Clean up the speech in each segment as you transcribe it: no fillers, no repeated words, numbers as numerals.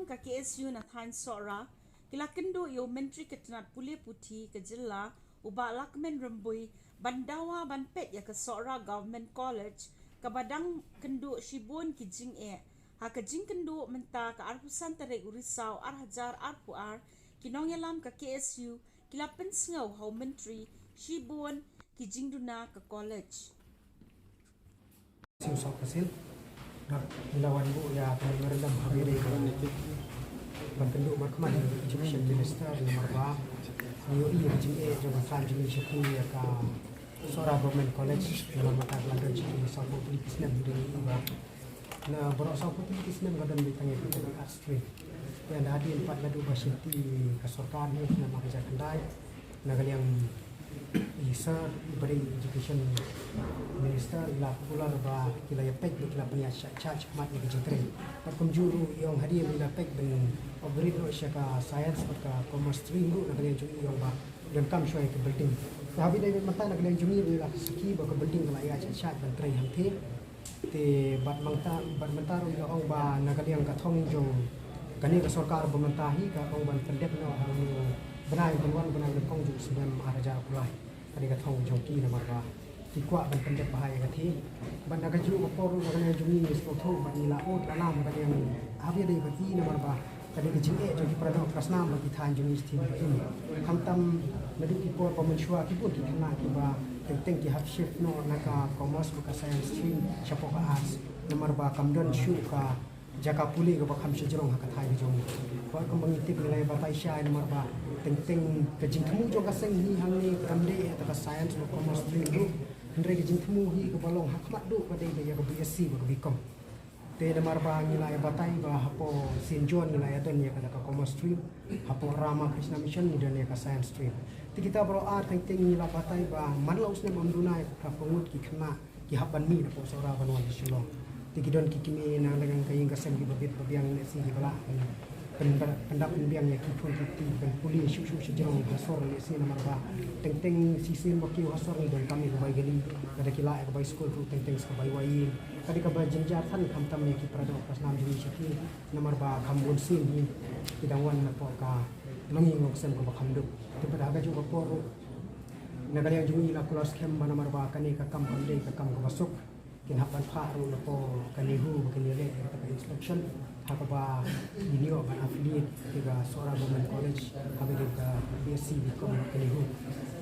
ka KSU na than sora kila kendo yo menteri ketenat puli puti ke jilla uba lakmen rembui bandawa banpet ya ke sora government college ke badang kendo shibun ki jing ha ke jing kendo menta ka arpusan tere urisau hajar arpuar kinong yalam ka KSU kila pensngau hau menteri shibun ki jing duna ke college Susah kesil, nak lawan bu ya meredam habis itu. Berkenduk berkeman Egyptian Minister nomor 2 New Year GA juga Franjini Syekhi ya ka Sora Government College dalam mata London GA South Putri Kisnem di Iba. Nah, borok South Putri Kisnem kadang ditanya kita dengan art stream. Dan ada 4 ladu basyati kesorkan ni nama kerja kendai. Nah, yang Sir Beri Education Minister ila popular ba kila ya pek kila punya charge mat ni kejentre pakum juru yang hadir ila pek ben operit no syaka science ka commerce stream ru nak yang juri yang ba dan kam shoy ke building habi dai mata nak yang juri ila siki ba ke building la ya charge ban trai ham the te bat mangta ru ya ong ba nak yang ka thong jong kani ka sarkar bamentahi ka ong ban pendek no haru benai benwan benai kong ju sebab araja pulai tadi ka thong jong ki na marwa kuat dan pendek bahaya kati benda kaju koporu dengan jumi sekoto bagi laut alam bagi yang habis dari bagi nomor bah tadi kejing jadi pada prasna bagi than jumi stim ini hamtam nadu kipor pemensyua kipun dikena kiba tentang ki half shift no naka commerce buka science stream chapo ka arts nomor bah kamdon shu ka jaka puli ka bakam sejrong hak thai jumi ko kembang tip nilai batai syai nomor bah tentang kejing temu jo ka seng ni hang ni kamde ta science no commerce stream du Hendra kejing temu hi ke balong hakmat duk pada dia ke BSc ke Bikom. Te damar ba nilai batai ba hapo St John nilai adon ya ka commerce stream, hapo Rama Krishna Mission ni dan ya ka science stream. Ti kita bro art teng nilai batai ba manla usne mamdunai ka pengut ki khna ki haban mi na po sora banwan shilo. Ti kidon ki kimi na dengan kaing ka sem ki babit babiang ne si ki bala. Pendak biang ya kipun kiti dan puli syuk sejauh hasor ni si nomor ba teng sisin baki hasor ni dan kami ke bai geli ada kila ke bai school tu teng ke bai wai tadi ke bai jenjar tan kamtam ni ki prado pas nam jini syaki nomor ba kambun sin ni tidangwan na po ka langi ngok sem ko bakam duk tiba aga juga por nagali yang jumi la kulas kem ba nomor ba kani ka kam kamde ka kam ko basuk kin hapan pharu na po kanihu kanile ka inspection hakaba dinio ban affiliate tiga Sora Government College habis ke BSc Bikom kelihu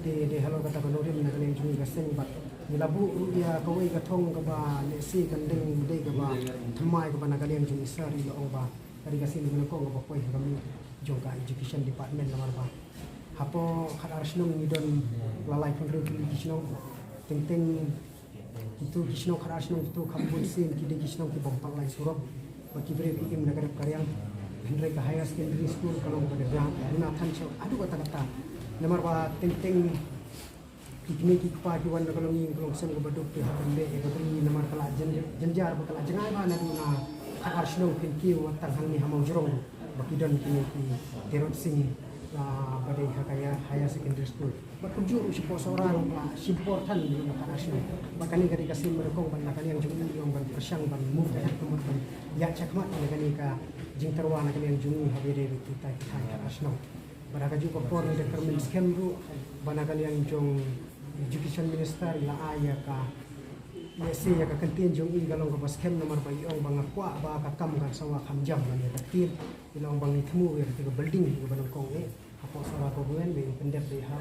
de halo kata konorim na kali jumi gaseng bat nilabu ruya kawai ka thong ka ba lesi kandeng de ka ba thamai ka ba na kali jumi sari lo ba kali gasin ni ko ba koi kami jongka education department nomor ba hapo khadar snong ni don lalai pangre kisno teng itu kisno khadar snong itu kambun sin kide kisno ki bompang lai surab bagi beri bikin negara karyang Hendra ke higher secondary school kalau pada gang guna thansau aduh kata-kata nomor ba teng piknik ikpa di wan kalau ni kalau sem ko baduk ke hande e badri nomor kala jenjar bakal jengai mana duna khar snow pinki watang hang ni hamau jorong bagi don kini ki terot sing badai hakaya higher secondary school berkunjung sipo seorang simportan di mata nasional bahkan ini ketika sim merekong ban yang jumlah yang berpersang ban move kemudian ya cakmat ketika jing terwana yang jumlah habire kita nasional pada juga por determin scam ru banakan yang jong education minister la aya ka Messi ya ka kentin jong i galong ka scam nomor ba iong bang kwa ba ka kam kan sawa khamjam lan ya takir ilong bang itmu ya ketika building ko banong kong apa Sora Government be pendek de ha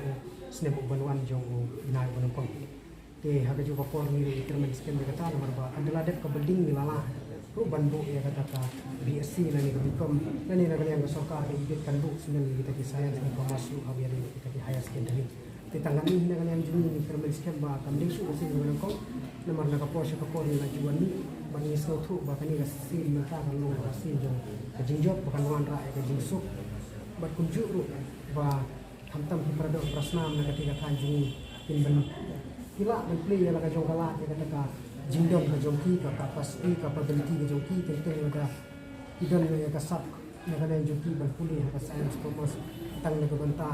snap banwan jong inai banong kong te ha juga por ni determin scam de kata nomor ba adalah dep ka building ni lala ru bandu ya kata ka BSc lan ni Bikom lan ni nagal yang soka ke ibet kan bu sinen kita ki science ni commerce ha biar kita ki higher secondary te tangan ni nagal yang juni determin scam ba kam ding su si banong kong nomor na kapor sa kapor ni lajuan ni bani so thu ba kani ga sil mata kan lo ga sil jong kajingjot bukan wan ra ka jingsuk bat kunju ru ba hamtam ki prado prasnam na ketika tanjung pin ban kila ban play ya la jong kala ya kata ka jingdom ka jong ki ka capacity ka capability ka jong ki teng ga idon ya ka sap na kana jong ki ban puli ka science commerce tang na ka banta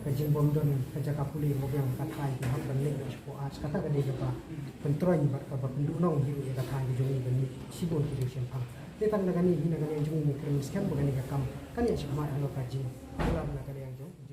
kajing bom don kaja kapuli mo yang katai ki hak dan leg ko as kata ka de ka pentroy bar ka penduk nong hiu ka thai ki jung ben sibon ki sen pang te tang na gani hina gani jung ni krim skan bo gani ka kam kan ya chama alo kaji alam na gani yang jung